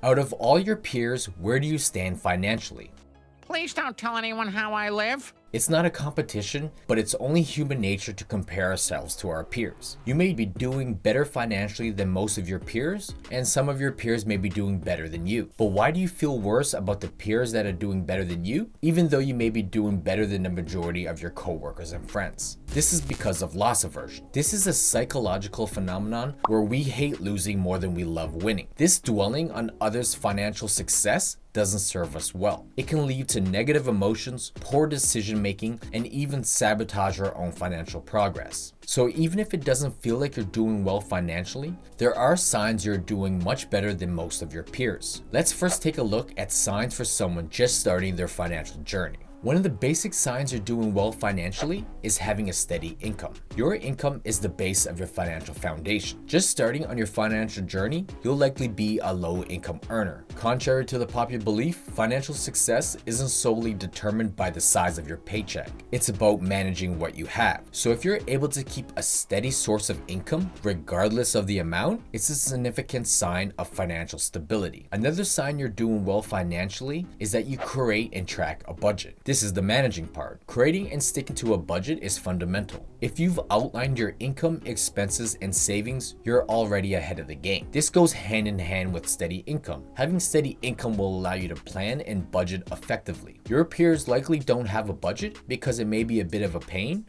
Out of all your peers, where do you stand financially? Please don't tell anyone how I live. It's not a competition, but it's only human nature to compare ourselves to our peers. You may be doing better financially than most of your peers, and some of your peers may be doing better than you. But why do you feel worse about the peers that are doing better than you, even though you may be doing better than the majority of your coworkers and friends? This is because of loss aversion. This is a psychological phenomenon where we hate losing more than we love winning. This dwelling on others' financial success doesn't serve us well. It can lead to negative emotions, poor decision making, and even sabotage our own financial progress. So even if it doesn't feel like you're doing well financially, there are signs you're doing much better than most of your peers. Let's first take a look at signs for someone just starting their financial journey. One of the basic signs you're doing well financially is having a steady income. Your income is the base of your financial foundation. Just starting on your financial journey, you'll likely be a low-income earner. Contrary to the popular belief, financial success isn't solely determined by the size of your paycheck. It's about managing what you have. So if you're able to keep a steady source of income, regardless of the amount, it's a significant sign of financial stability. Another sign you're doing well financially is that you create and track a budget. This is the managing part. Creating and sticking to a budget is fundamental. If you've outlined your income, expenses, and savings, you're already ahead of the game. This goes hand in hand with steady income. Having steady income will allow you to plan and budget effectively. Your peers likely don't have a budget because it may be a bit of a pain.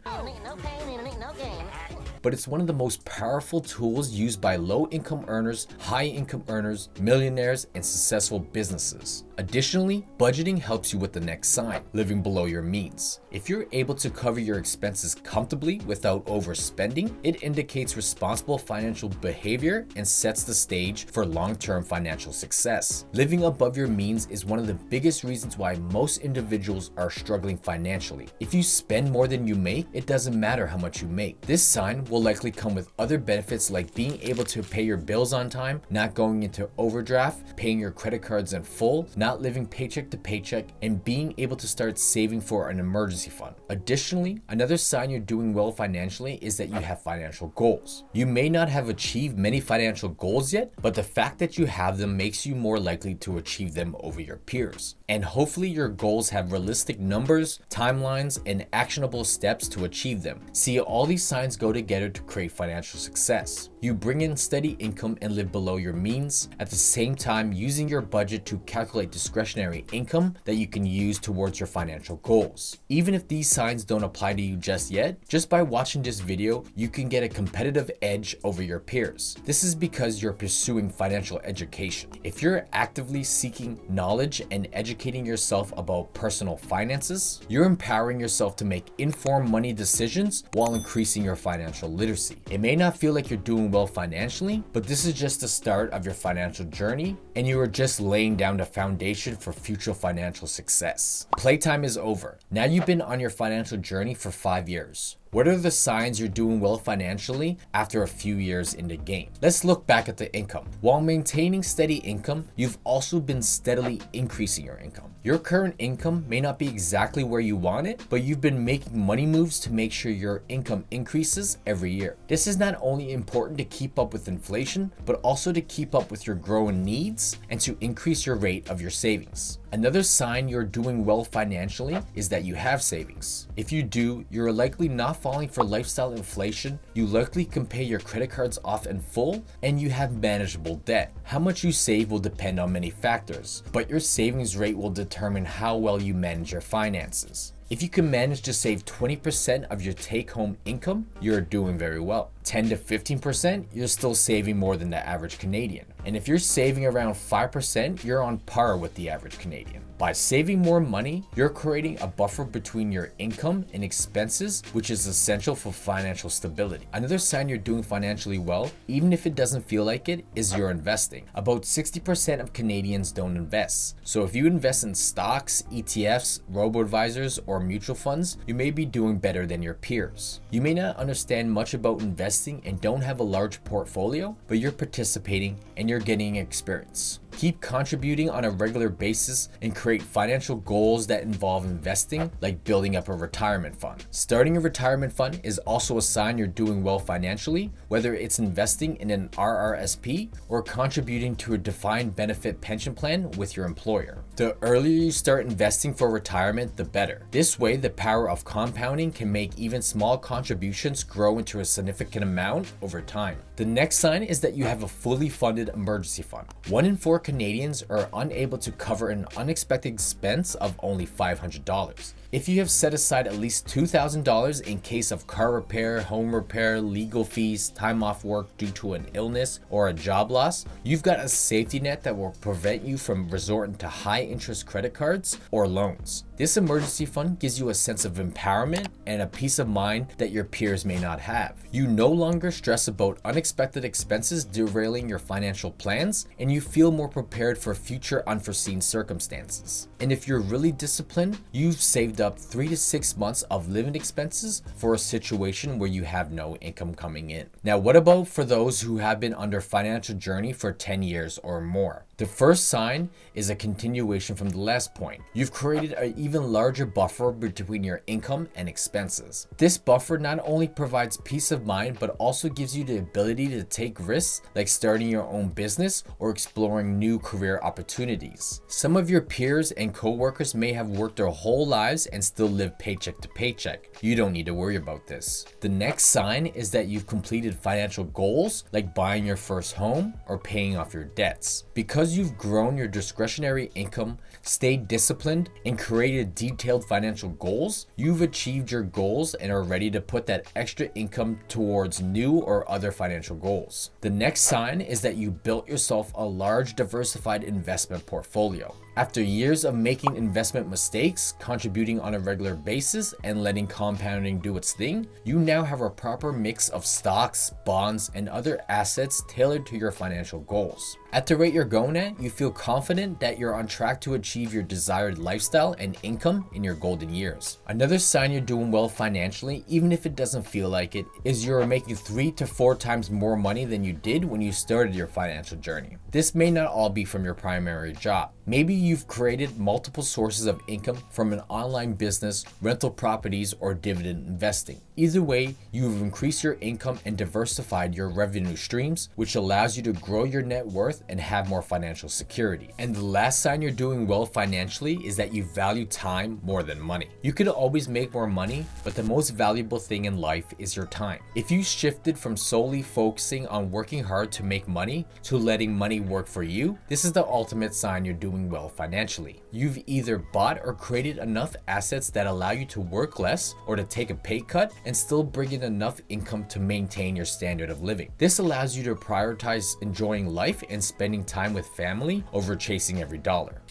But it's one of the most powerful tools used by low-income earners, high-income earners, millionaires, and successful businesses. Additionally, budgeting helps you with the next sign, living below your means. If you're able to cover your expenses comfortably without overspending, it indicates responsible financial behavior and sets the stage for long-term financial success. Living above your means is one of the biggest reasons why most individuals are struggling financially. If you spend more than you make, it doesn't matter how much you make. This sign will likely come with other benefits like being able to pay your bills on time, not going into overdraft, paying your credit cards in full, not living paycheck to paycheck, and being able to start saving for an emergency fund. Additionally, another sign you're doing well financially is that you have financial goals. You may not have achieved many financial goals yet, but the fact that you have them makes you more likely to achieve them over your peers. And hopefully your goals have realistic numbers, timelines, and actionable steps to achieve them. See, all these signs go together to create financial success. You bring in steady income and live below your means, at the same time using your budget to calculate discretionary income that you can use towards your financial goals. Even if these signs don't apply to you just yet, just by watching this video, you can get a competitive edge over your peers. This is because you're pursuing financial education. If you're actively seeking knowledge and educating yourself about personal finances, you're empowering yourself to make informed money decisions while increasing your financial literacy. It may not feel like you're doing well financially, but this is just the start of your financial journey, and you are just laying down the foundation for future financial success. Playtime is over. Now you've been on your financial journey for 5 years. What are the signs you're doing well financially after a few years in the game? Let's look back at the income. While maintaining steady income, you've also been steadily increasing your income. Your current income may not be exactly where you want it, but you've been making money moves to make sure your income increases every year. This is not only important to keep up with inflation, but also to keep up with your growing needs and to increase your rate of your savings. Another sign you're doing well financially is that you have savings. If you do, you're likely not falling for lifestyle inflation, you likely can pay your credit cards off in full, and you have manageable debt. How much you save will depend on many factors, but your savings rate will determine how well you manage your finances. If you can manage to save 20% of your take-home income, you're doing very well. 10 to 15%, you're still saving more than the average Canadian. And if you're saving around 5%, you're on par with the average Canadian. By saving more money, you're creating a buffer between your income and expenses, which is essential for financial stability. Another sign you're doing financially well, even if it doesn't feel like it, is you're investing. About 60% of Canadians don't invest. So if you invest in stocks, ETFs, robo-advisors, or mutual funds, you may be doing better than your peers. You may not understand much about investing and don't have a large portfolio, but you're participating and you're getting experience. Keep contributing on a regular basis and create financial goals that involve investing, like building up a retirement fund. Starting a retirement fund is also a sign you're doing well financially, whether it's investing in an RRSP or contributing to a defined benefit pension plan with your employer. The earlier you start investing for retirement, the better. This way, the power of compounding can make even small contributions grow into a significant amount over time. The next sign is that you have a fully funded emergency fund. 1 in 4 Canadians are unable to cover an unexpected expense of only $500. If you have set aside at least $2,000 in case of car repair, home repair, legal fees, time off work due to an illness or a job loss, you've got a safety net that will prevent you from resorting to high interest credit cards or loans. This emergency fund gives you a sense of empowerment and a peace of mind that your peers may not have. You no longer stress about unexpected expenses derailing your financial plans, and you feel more prepared for future unforeseen circumstances. And if you're really disciplined, you've saved up 3 to 6 months of living expenses for a situation where you have no income coming in. Now, what about for those who have been under financial journey for 10 years or more? The first sign is a continuation from the last point. You've created an even larger buffer between your income and expenses. This buffer not only provides peace of mind, but also gives you the ability to take risks like starting your own business or exploring new career opportunities. Some of your peers and coworkers may have worked their whole lives and still live paycheck to paycheck. You don't need to worry about this. The next sign is that you've completed financial goals like buying your first home or paying off your debts. Because you've grown your discretionary income, stayed disciplined, and created detailed financial goals, you've achieved your goals and are ready to put that extra income towards new or other financial goals. The next sign is that you built yourself a large diversified investment portfolio. After years of making investment mistakes, contributing on a regular basis, and letting compounding do its thing, you now have a proper mix of stocks, bonds, and other assets tailored to your financial goals. At the rate you're going at, you feel confident that you're on track to achieve your desired lifestyle and income in your golden years. Another sign you're doing well financially, even if it doesn't feel like it, is you're making 3 to 4 times more money than you did when you started your financial journey. This may not all be from your primary job. Maybe you've created multiple sources of income from an online business, rental properties, or dividend investing. Either way, you've increased your income and diversified your revenue streams, which allows you to grow your net worth and have more financial security. And the last sign you're doing well financially is that you value time more than money. You could always make more money, but the most valuable thing in life is your time. If you shifted from solely focusing on working hard to make money to letting money work for you, this is the ultimate sign you're doing well financially. You've either bought or created enough assets that allow you to work less or to take a pay cut and still bring in enough income to maintain your standard of living. This allows you to prioritize enjoying life and spending time with family over chasing every dollar.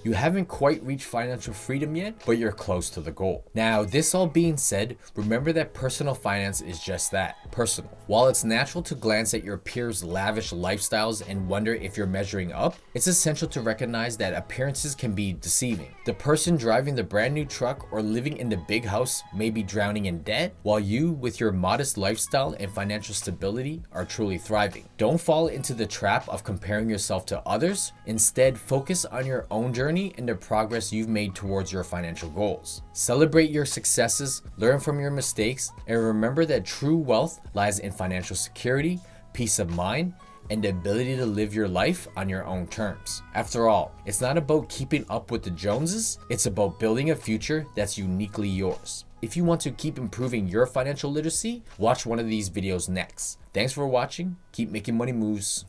You haven't quite reached financial freedom yet, but you're close to the goal. Now, this all being said, remember that personal finance is just that, personal. While it's natural to glance at your peers' lavish lifestyles and wonder if you're measuring up, it's essential to recognize that appearances can be deceiving. The person driving the brand new truck or living in the big house may be drowning in debt, while you, with your modest lifestyle and financial stability, are truly thriving. Don't fall into the trap of comparing yourself to others. Instead, focus on your own journey and the progress you've made towards your financial goals. Celebrate your successes, learn from your mistakes, and remember that true wealth lies in financial security, peace of mind, and the ability to live your life on your own terms. After all, it's not about keeping up with the Joneses, it's about building a future that's uniquely yours. If you want to keep improving your financial literacy, watch one of these videos next. Thanks for watching. Keep making money moves.